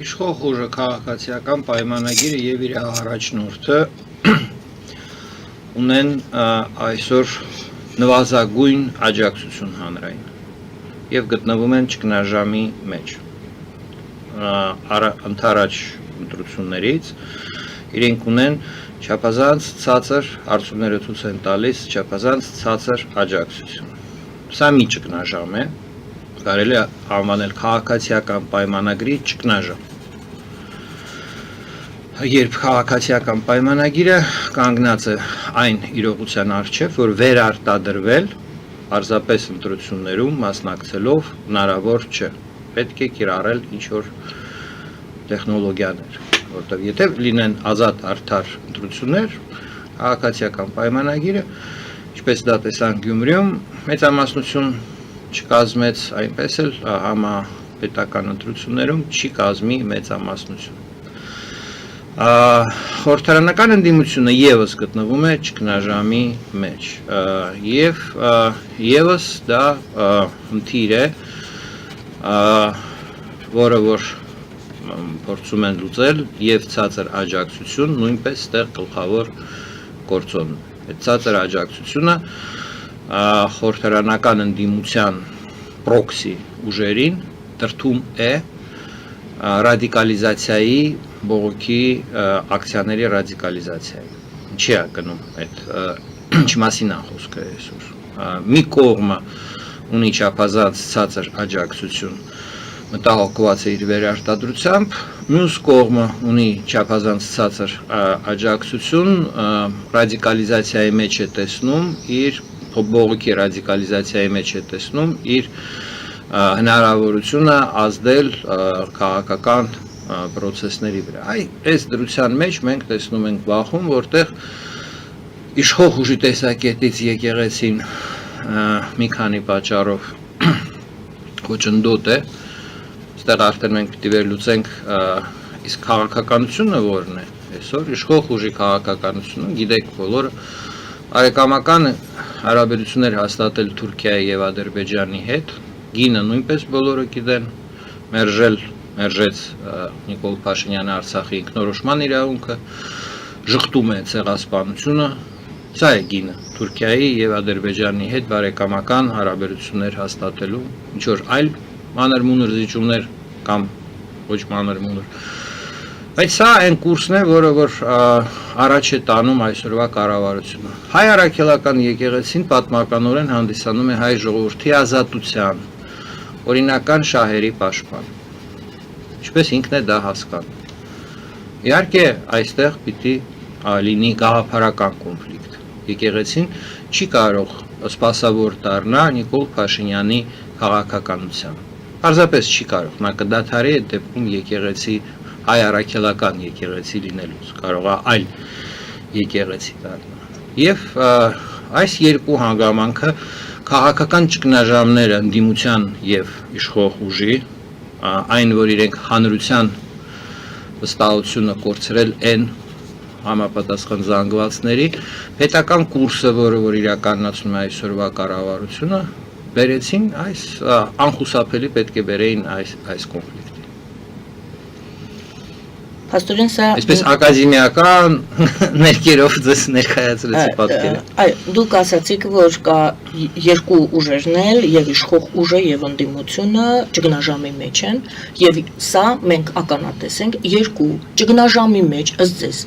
Իշխող ուժը քաղաքացիական պայմանագիրը եւ իր առաջնորդը ունեն այսօր նվազագույն աջակցություն հանրային եւ գտնվում են ճգնաժամի մեջ ընդառաջ ընտրություններից իրենք ունեն չափազանց ցածր արդյունքները ցույց են տալիս չափազանց ցածր աջակցություն սա մի ճգնաժամ է կարելի է անվանել քաղաքացիական պայմանագրի ճգնաժամ Երբ քաղաքացիական պայմանագիրը կանգնած է այն իրողության առջև, որ վերարտադրվել պարզապես ընտրություններում մասնակցելով հնարավոր չէ։ Պետք է կիրառել ինչ-որ տեխնոլոգիաներ, որտեղ եթե լինեն ազատ արդար ընտրություններ, քաղաքացիական պայմանագիրը, ինչպես դա տեսանք Գյումրիում, մեծամասնություն չկազմեց, այնպես էլ համապետական ընտրություններում չի կազմի մեծամասնություն։ Խորհրդարանական ընդդիմությունը եւս գտնվում է ճգնաժամի մեջ եւ եւս դա խնդիր է որը որ փորձում են լուծել եւ ցածր աջակցություն նույնպես այդտեղ գլխավոր գործոնն է այդ ցածր աջակցությունը խորհրդարանական ընդդիմության պրոքսի ուժերին տրթում է ռադիկալիզացիայի բողոքի ակցիաների ռադիկալիզացիայի չի ակնում այդ ինչ մասին է խոսքը այսօր մի կողմը ունի չափազանց ցածր աջակցություն մտահոգված է իր վերարտադրությամբ մյուս կողմը ունի չափազանց ցածր աջակցություն ռադիկալիզացիայի մեջ է տեսնում իր բողոքի ռադիկալիզացիայի մեջ է տեսնում իր հնարավորությունը ազդել քաղաքական պրոցեսների վրա։ Այս դրության մեջ մենք տեսնում ենք բախում, որտեղ իշխող ուժի տեսակետից եկեղեցին մի քանի պատճառով խոչընդոտ է, այստեղ արդեն մենք պիտի վերլուծենք իսկ քաղաքականությունը որն է, այսօր իշխող ուժի քաղաքականությունը, գիտեք բոլորը, արեկամական հարաբերություններ հաստատել Թուրքիայի եւ Ադրբեջանի հետ, գինը նույնպես բոլորը գիտեն, մերժեց Նիկոլ Փաշինյանը Արցախի ինքնորոշման իրավունքը, ժխտում է ցեղասպանությունը, սա է գինը Թուրքիայի եւ Ադրբեջանի հետ բարեկամական հարաբերություններ հաստատելու, ինչ որ այլ մանր-մունր զիջումներ կամ ոչ մանր-մունր Բայց սա այն կուրսն է, որը որ առաջ է տանում այսօրվա կառավարությունը։ Հայ առաքելական եկեղեցին պատմականորեն հանդիսանում է հայ ժողովրդի ազատության, օրինական շահերի պաշտպան։ Ինչպես ինքն է դա հասկանում։ Իհարկե, այստեղ պիտի լինի գաղափարական կոնֆլիկտ։ Եկեղեցին չի կարող սպասավոր դառնա Նիկոլ Փաշինյանի քաղաքականության։ Պարզապես չի կարող, նա կդադարի այդ դեպքում եկեղեցի հայ առաքելական եկեղեցի լինելուց, կարող է այլ եկեղեցի դառնալ։ Եվ այս երկու հանգամանքը քաղաքական ճգնաժամները ընդդիմության եւ իշխող ուժի, այն որ իրենք հանրության վստահությունը կորցրել են համապատասխան զանգվածների, պետական կուրսը, որը որ իրականացնում է այսօրվա կառավարությունը, բերեցին այս անխուսափելի պետք է բերեին այս կոնֆլիկտի։ Փաստորեն սա Այսպես ակադեմիական ներկերով ձեզ ներկայացրեցի պատկերը։ Այո, դուք ասացիք, որ կա երկու ուժերն էլ, եւ իշխող ուժը եւ ընդդիմությունը ճգնաժամի մեջ են, եւ սա մենք ականատես ենք երկու ճգնաժամի մեջ, ըստ ձեզ,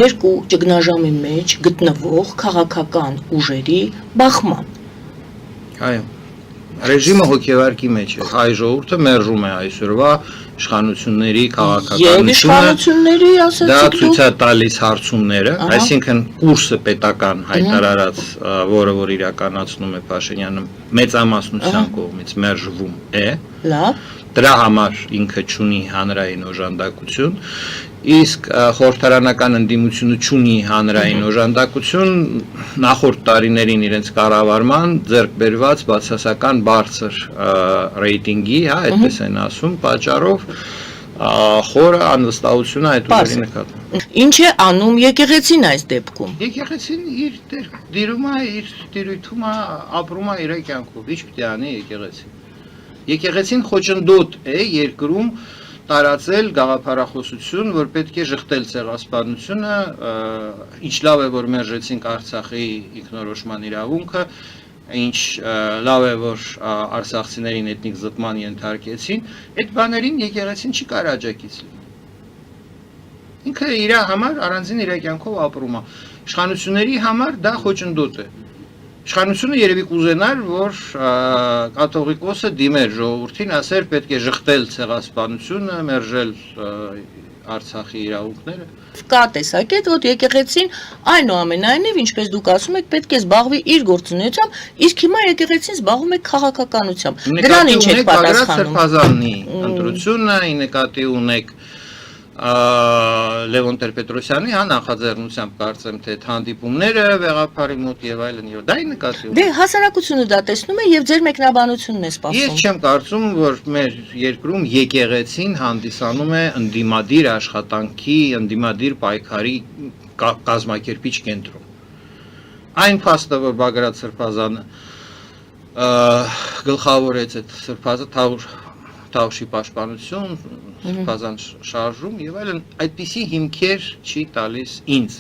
երկու ճգնաժամի մեջ գտնվող քաղաքական ուժերի բախման։ Այո։ Ռեժիմը հոգեվարքի մեջ է, հայ ժողովուրդը մերժում է այսօրվա իշխանությունների քաղաքականությունը։ Եվ իշխանությունների ասացիք դա ցույց է տալիս հարցումները, այսինքն կուրսը պետական հայտարարած, որը որ իրականացնում է Փաշինյանը, մեծամասնության կողմից մերժվում է։ Լավ։ Դրա համար ինքը չունի հանրային օժանդակություն, իսկ խորհրդարանական ընդդիմությունը չունի հանրային օժանդակություն նախորդ տարիներին իրենց կառավարման ձեռք բերված բացասական բարձր ռեյտինգի, այդպես են ասում, պատճառով խորը անվստահությունը այդ ուժերի նկատմամբ։ Ինչ է անում եկեղեցին այս դեպքում։ Եկեղեցին իր դիրում է, իր տիրույթում է, ապրում է իր կյանքով, ինչ պիտի անի եկեղեցին։ Եկեղեցին խոչընդոտ է երկրում տարածել գաղափարախոսություն, որ պետք է շղթել ցեղասպանությունը, ինչ լավ է, որ մերժեցինք Արցախի ինքնորոշման իրավունքը, ինչ լավ է, որ արցախցիներին էթնիկ զտման ենթարկեցին, այդ բաներին եկեղեցին չի կարող աջակից լինել։ Ինքը իր համար առանձին իր կյանքով ապրում է։ Իշխանությունների համար դա խոչընդոտ է։ Իշխանությունը երևի կուզենար, որ կաթողիկոսը դիմեր ժողովրդին, ասեր պետք է շղթել ցեղասպանությունը, մերժել Արցախի իրավունքները։ Կա տեսակետ, որ եկեղեցին այնուամենայնիվ, ինչպես դուք ասում եք, պետք է զբաղվի իր գործունեությամբ, իսկ հիմա եկեղեցին զբաղվում է քաղաքականությամբ։ Դրան ինչ եք պատասխանում։ Ընտրությունը, ի նկատի ունեք Լևոն Տեր-Պետրոսյանի նախաձեռնությամբ կարծեմ թե հանդիպումները վեղափարի մոտ եւ այլն եւ դա նկատի ունի։ Դե հասարակությունը դա տեսնում է եւ ձեր մեկնաբանությունն է սպասում։ Ես չեմ կարծում, որ մեր երկրում եկեղեցին հանդիսանում է ընդդիմադիր աշխատանքի, ընդդիմադիր պայքարի կազմակերպիչ կենտրոն։ Այն փաստը, որ Բագրատ Սրբազանը գլխավորեց այդ Սրբազան Թավշի պաշտպանություն, Սրբազան շարժում եւ այլն, այդպիսի հիմքեր չի տալիս ինձ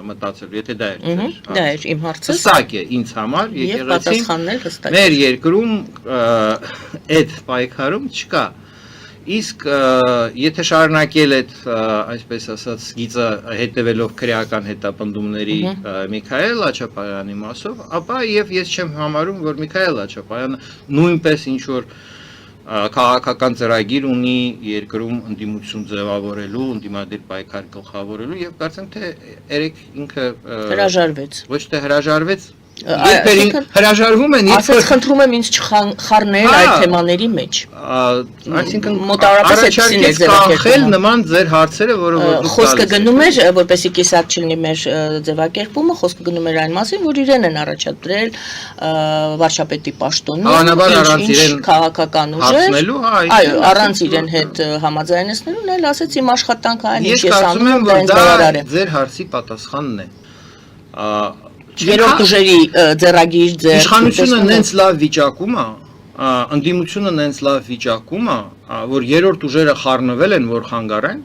մտածելու, եթե դա է։ Դա է իմ հարցը։ Հստակ է ինձ համար, եկեղեցին մեր երկրում այդ պայքարում չկա։ Իսկ եթե շարունակել այդ, այսպես ասած, գիծը հետևելով քրեական հետապնդումների Միքայել Աչապարյանի մասով, ապա եւ ես չեմ համարում, որ Միքայել Աչապարյանը նույնպես ինչ որ քաղաքական ծրագիր ունի երկրում ընդդիմություն ձևավորելու, ընդդիմադիր պայքար գլխավորելու եւ կարծեմ թե երեք ինքը հրաժարվեց։ Ոչ թե հրաժարվեց, երբերին հրաժարվում են, ասած խնդրում եմ ինձ չխառնել այդ թեմաների մեջ։ Այսինքն մոտավորապես այդպեսին է ձևակերպել նման ձեր հարցերը, որը որ դուք խոսքը գնում էր, որպեսզի կիսատ չլինի մեր ձևակերպումը, խոսքը գնում էր այն մասին, որ իրեն են առաջադրել վարչապետի պաշտոնում, ինչ քաղաքական ուժեր, այո, առանց իրեն հետ համաձայնեցնելու, նա ասաց իմ աշխատանքը այն ինչ ես անում եմ, դա ինձ բավարար է։ Ձեր հարցի պատասխանն է։ Երրորդ ուժերի ձեռագիր ձեր իշխանությունը նենց լավ վիճակում է, ընդդիմությունը նենց լավ վիճակում է, որ երրորդ ուժերը խառնվել են, որ խանգարեն,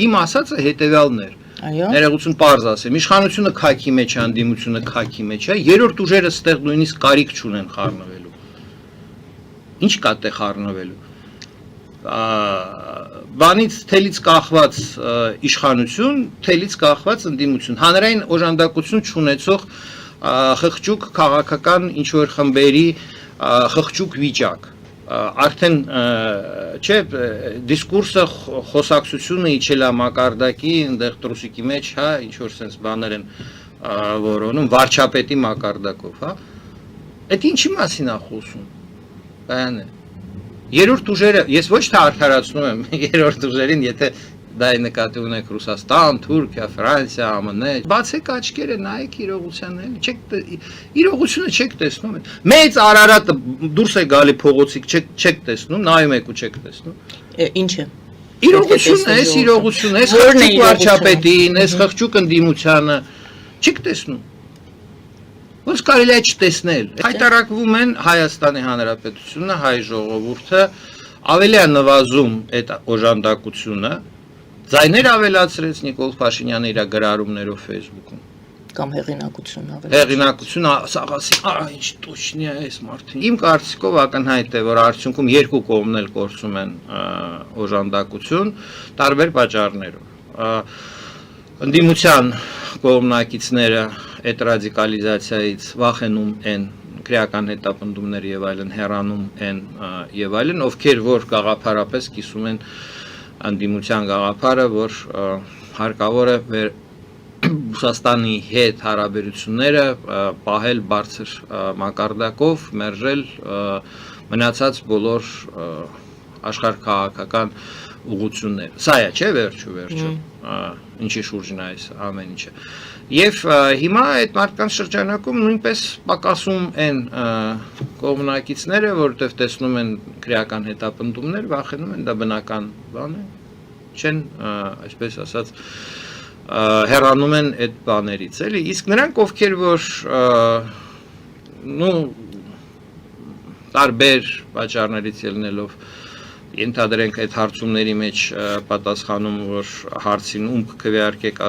իմ ասածը հետևյալն էր։ Այո։ Ներողություն պարզ ասեմ, իշխանությունը քաքի մեջ է, ընդդիմությունը քաքի մեջ է, երրորդ ուժերը ստեղ նույնիսկ կարիք չունեն խառնվելու։ Ինչ կա տեղ խառնվելու։ Բանից թելից կախված իշխանություն, թելից կախված ընդդիմություն, հանրային օժանդակություն չունեցող խղճուկ քաղաքական ինչ-որ խմբերի խղճուկ վիճակ, արդեն չէ, դիսկուրսը խոսակցությունը իջել է մակարդակի, այնտեղ տրուսիկի մեջ, հա, ինչ-որ sense բաներ են որոնում, վարչապետի մակարդակով, հա, այդ ինչի մասին է խոսում, բան է։ Երրորդ ուժերը, ես ոչ թե արդարացնում եմ երրորդ ուժերին, եթե դա է նկատի ունեք Ռուսաստան, Թուրքիա, Ֆրանսիա, ԱՄՆ, բացեք աչքերը, նայեք իրողությանն, իրողությունը չեք տեսնում։ Մեծ Արարատը դուրս է գալի փողոցիկ, չեք տեսնում, նայում եք ու չեք տեսնում։ Ինչը։ Իրողությունն է, իրողությունն է, խղճուկ վարչապետին, խղճուկ ընդդիմությանը, չեք տեսնում։ Ոնց կարելի է չտեսնել։ Հայտարարվում են Հայաստանի Հանրապետությունը, հայ ժողովուրդը ավելի է նվազում այդ օժանդակությունը, ձայներ ավելացրեց Նիկոլ Փաշինյանը իր գրառումներով Facebook-ում։ Կամ հեղինակություն ավելացրեց։ Հեղինակություն, ասացի, ինչ տոչնի է այս մարդին։ Իմ կարծիքով ակնհայտ է, որ արդյունքում երկու կողմն էլ կորցում են օժանդակություն տարբեր պատճառներով։ Ընդդիմության կողմնակիցները այդ ռադիկալիզացիայից վախենում են, քրեական հետապնդումներ եւ այլն հեռանում են եւ այլն, ովքեր որ գաղափարապես կիսում են ընդդիմության գաղափարը, որ հարկավոր է Ռուսաստանի հետ հարաբերությունները պահել բարձր մակարդակով, մերժել մնացած բոլոր աշխարհքաղաքական ուղղությունները։ Սա է, չէ, վերջո, ինչի շուրջն է այս ամեն ինչը։ Եվ հիմա այդ մարդկանց շրջանակում նույնպես պակասում են կողմնակիցները, որովհետև տեսնում են քրեական հետապնդումներ, վախենում են, դա բնական բան է, չեն, այսպես ասած, հեռանում են այդ բաներից, էլի, իսկ նրանք ովքեր որ տարբեր պատճառներից ելնելով Ենթադրենք այդ հարցումների մեջ պատասխանում, որ հարցին ում կքվեարկեք,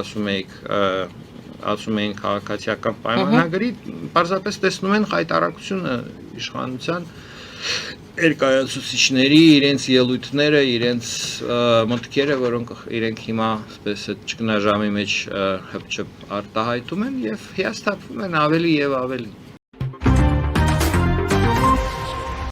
ասում էին քաղաքացիական պայմանագրի, պարզապես տեսնում են խայտարակությունը իշխանության ներկայացուցիչների, իրենց ելույթները, իրենց մտքերը, որոնք իրենք հիմա այսպես այդ ճգնաժամի մեջ հպճ արտահայտում են եւ հիասթափվում են ավելի եւ ավելի։